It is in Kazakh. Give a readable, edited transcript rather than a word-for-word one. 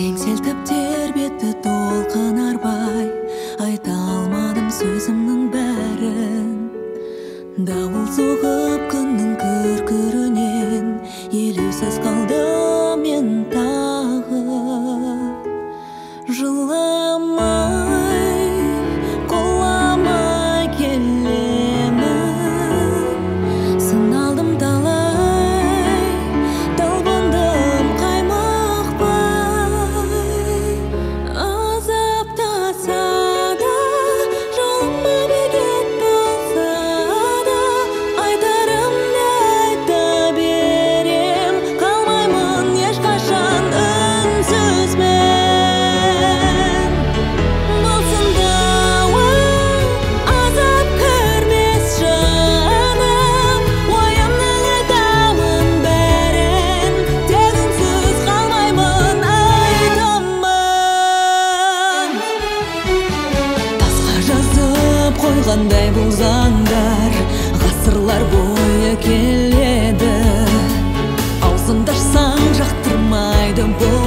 теңселтіп тербетті толқын арбай, айта алмадым сөзімнің бәрін. Дауыл соғып күннің күркірінен елеусіз қалдым мен тағы. Жыламай, қоламай келемін, сыналдым талай, талпындым қаймықпай. Азаптаса да, жолыма бекет болса да, айтарымды айта берем, қалмаймын ешқашан үнсіз мен. Болсын дауыл, азап көрмес жаным, ойымның айтамын бәрін, тек үнсіз қалмаймын, айтамын. Тасқа жазып қойғандай бұл заңдар ғасырлар бойы келеді. Аузымды ашсаң жақтырмайды бұл